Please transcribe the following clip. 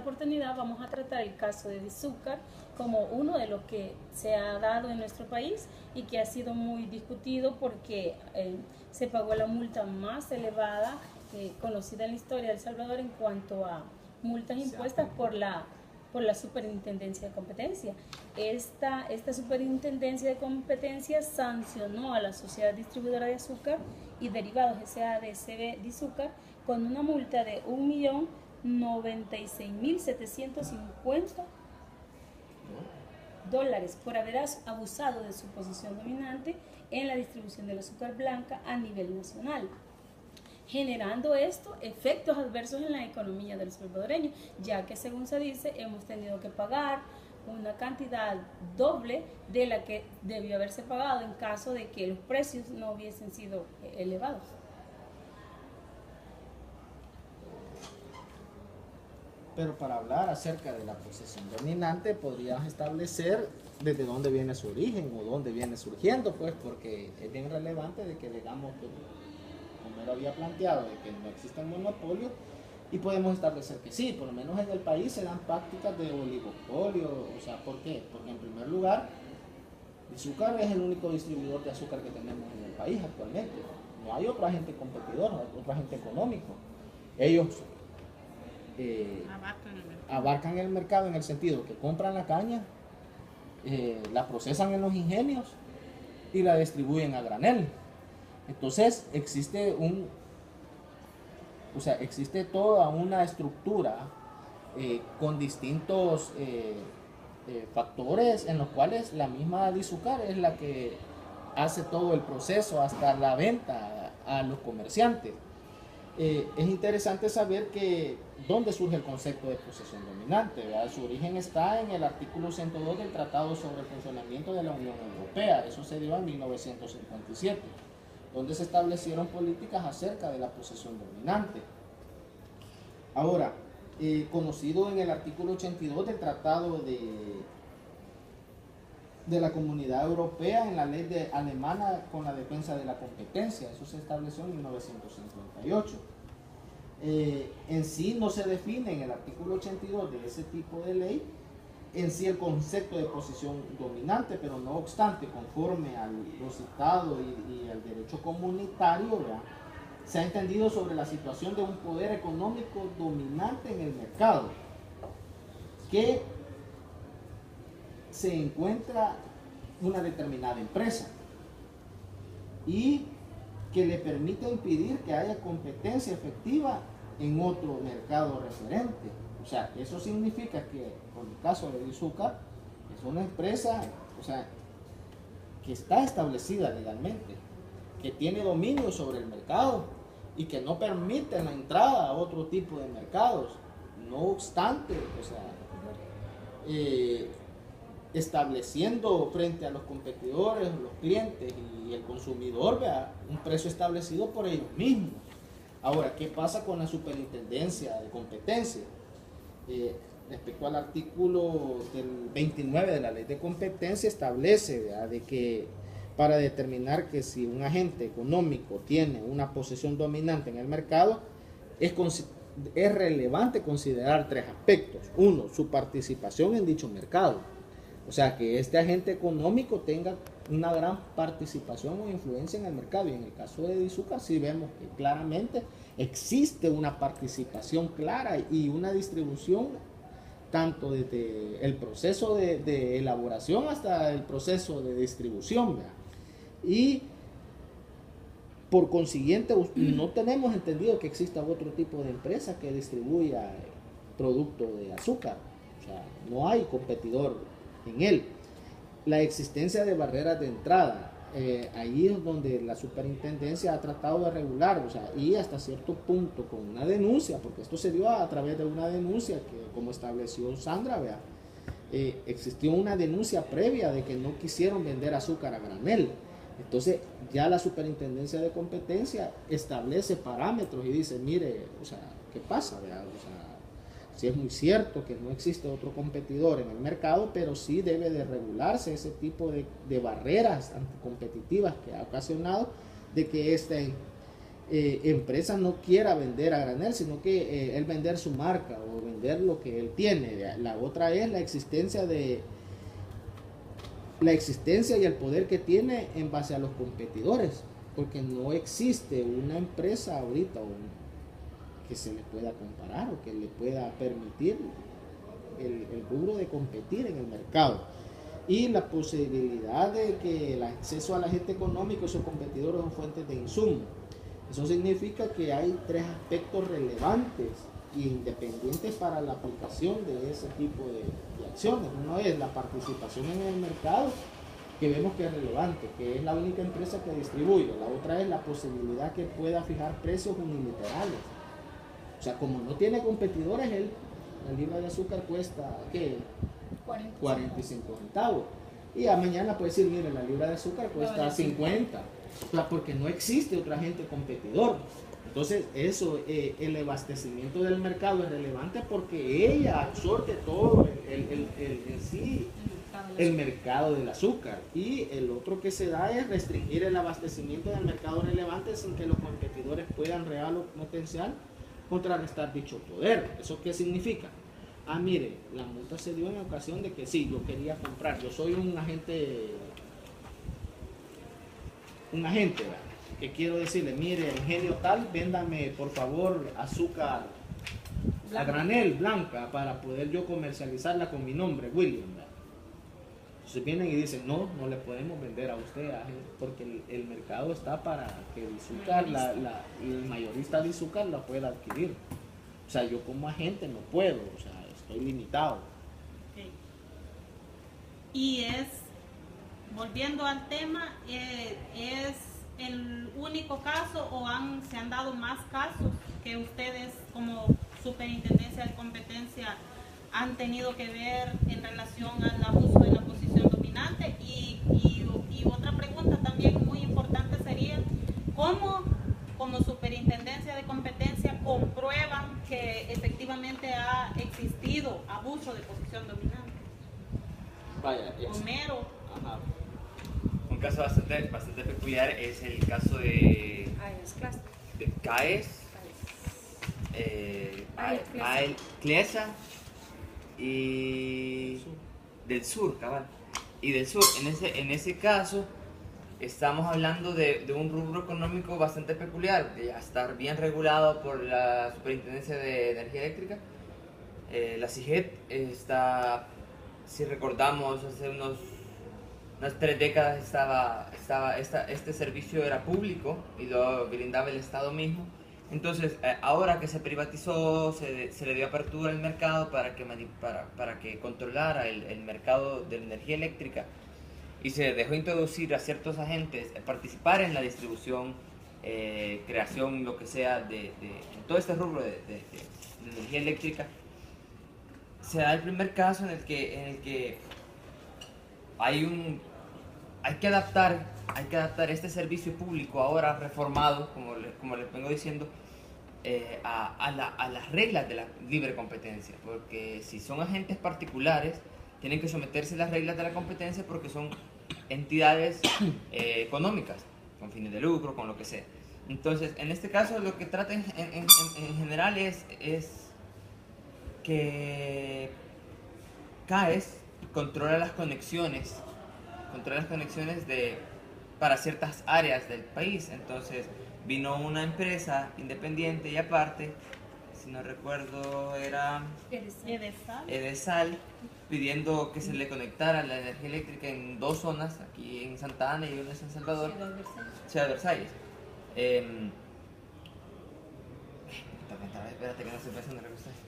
oportunidad vamos a tratar el caso de Dizúcar como uno de los que se ha dado en nuestro país y que ha sido muy discutido porque se pagó la multa más elevada conocida en la historia de El Salvador en cuanto a multas impuestas por la Superintendencia de Competencia. Esta Superintendencia de Competencia sancionó a la Sociedad Distribuidora de Azúcar y Derivados SADCB Dizúcar con una multa de $1.096.750 por haber abusado de su posición dominante en la distribución del azúcar blanca a nivel nacional, generando esto efectos adversos en la economía del salvadoreño, ya que según se dice hemos tenido que pagar una cantidad doble de la que debió haberse pagado en caso de que los precios no hubiesen sido elevados. Pero para hablar acerca de la posesión dominante podrías establecer desde dónde viene su origen o dónde viene surgiendo, pues, porque es bien relevante de que digamos, como él había planteado, de que no existe el monopolio, y podemos establecer que sí, por lo menos en el país se dan prácticas de oligopolio. O sea, ¿por qué? Porque en primer lugar, Dizúcar es el único distribuidor de azúcar que tenemos en el país actualmente. No hay otro agente competidor, otro agente económico. Ellos abarcan el mercado en el sentido que compran la caña, la procesan en los ingenios y la distribuyen a granel. Entonces existe toda una estructura con distintos factores en los cuales la misma Dizúcar es la que hace todo el proceso hasta la venta a los comerciantes. Es interesante saber que dónde surge el concepto de posesión dominante, ¿verdad? Su origen está en el artículo 102 del Tratado sobre el Funcionamiento de la Unión Europea. Eso se dio en 1957, donde se establecieron políticas acerca de la posesión dominante. Ahora, conocido en el artículo 82 del Tratado de la Comunidad Europea, en la ley alemana con la defensa de la competencia. Eso se estableció en 1958. En sí no se define en el artículo 82 de ese tipo de ley en sí el concepto de posición dominante, pero no obstante, conforme a lo citado y al derecho comunitario, ¿verdad?, se ha entendido sobre la situación de un poder económico dominante en el mercado que se encuentra una determinada empresa y que le permite impedir que haya competencia efectiva en otro mercado referente. O sea, eso significa que, por el caso de Dizúcar, es una empresa, o sea, que está establecida legalmente, que tiene dominio sobre el mercado y que no permite la entrada a otro tipo de mercados. No obstante, o sea, estableciendo frente a los competidores, los clientes y el consumidor, ¿verdad?, un precio establecido por ellos mismos. Ahora, ¿qué pasa con la Superintendencia de Competencia? Respecto al artículo del 29 de la Ley de Competencia, establece, ¿verdad?, de que para determinar que si un agente económico tiene una posesión dominante en el mercado, es relevante considerar tres aspectos. Uno, su participación en dicho mercado. O sea, que este agente económico tenga una gran participación o influencia en el mercado. Y en el caso de Dizúcar sí vemos que claramente existe una participación clara y una distribución tanto desde el proceso de elaboración hasta el proceso de distribución, ¿verdad? Y por consiguiente no tenemos entendido que exista otro tipo de empresa que distribuya producto de azúcar. O sea, no hay competidor en él. La existencia de barreras de entrada, ahí es donde la superintendencia ha tratado de regular, o sea, y hasta cierto punto con una denuncia, porque esto se dio a través de una denuncia que, como estableció Sandra, vea, existió una denuncia previa de que no quisieron vender azúcar a granel. Entonces ya la Superintendencia de Competencia establece parámetros y dice, mire, o sea, ¿qué pasa? Vea? O sea, sí es muy cierto que no existe otro competidor en el mercado, pero sí debe de regularse ese tipo de barreras anticompetitivas que ha ocasionado de que este empresa no quiera vender a granel, sino que él vender su marca o vender lo que él tiene. La otra es la existencia y el poder que tiene en base a los competidores, porque no existe una empresa ahorita que se le pueda comparar o que le pueda permitir el rubro de competir en el mercado. Y la posibilidad de que el acceso al agente económico y sus competidores son fuentes de insumo. Eso significa que hay tres aspectos relevantes e independientes para la aplicación de ese tipo de acciones. Uno es la participación en el mercado, que vemos que es relevante, que es la única empresa que distribuye. La otra es la posibilidad que pueda fijar precios unilaterales. O sea, como no tiene competidores, la libra de azúcar cuesta, ¿qué? 45 centavos. Y a mañana puede decir, mire, la libra de azúcar cuesta 50. O sea, porque no existe otro agente competidor. Entonces, eso, el abastecimiento del mercado es relevante porque ella absorbe todo el mercado del azúcar. Y el otro que se da es restringir el abastecimiento del mercado relevante sin que los competidores puedan real o potencial contrarrestar dicho poder. ¿Eso qué significa? Ah, mire, la multa se dio en ocasión de que sí, yo quería comprar. Yo soy un agente, ¿verdad? Que quiero decirle, mire, Ingenio tal, véndame por favor azúcar a granel blanca para poder yo comercializarla con mi nombre, William, ¿verdad? Entonces vienen y dicen, no le podemos vender a usted, porque el mercado está para que el azúcar, el mayorista de azúcar la pueda adquirir. O sea, yo como agente no puedo, o sea, estoy limitado. Okay. Y volviendo al tema, ¿es el único caso o se han dado más casos que ustedes como Superintendencia de Competencia han tenido que ver en relación al abuso de la posición dominante? Y otra pregunta también muy importante sería, ¿cómo como Superintendencia de Competencia comprueban que efectivamente ha existido abuso de posición dominante? Vaya, Homero. Ajá. Un caso bastante peculiar es el caso de CAES, CLESA y del sur, cabal. Y del sur, en ese caso estamos hablando de un rubro económico bastante peculiar, de estar bien regulado por la Superintendencia de Energía Eléctrica. La CIGET está, si recordamos, hace unas 3 décadas este servicio era público y lo brindaba el Estado mismo. Entonces, ahora que se privatizó, se le dio apertura al mercado para que controlara el mercado de la energía eléctrica, y se dejó introducir a ciertos agentes participar en la distribución, creación, lo que sea, en todo este rubro de energía eléctrica. Se da el primer caso en el que hay que adaptar este servicio público ahora reformado, como les vengo diciendo, a las reglas de la libre competencia, porque si son agentes particulares tienen que someterse a las reglas de la competencia porque son entidades económicas, con fines de lucro, con lo que sea. Entonces, en este caso lo que trata en general es que CAES controla las conexiones para ciertas áreas del país. Entonces vino una empresa independiente y aparte, si no recuerdo era Edesal, pidiendo que se le conectara la energía eléctrica en 2 zonas, aquí en Santa Ana y una en San Salvador, Ciudad de Versalles. Espérate que no estoy pensando en la cosa.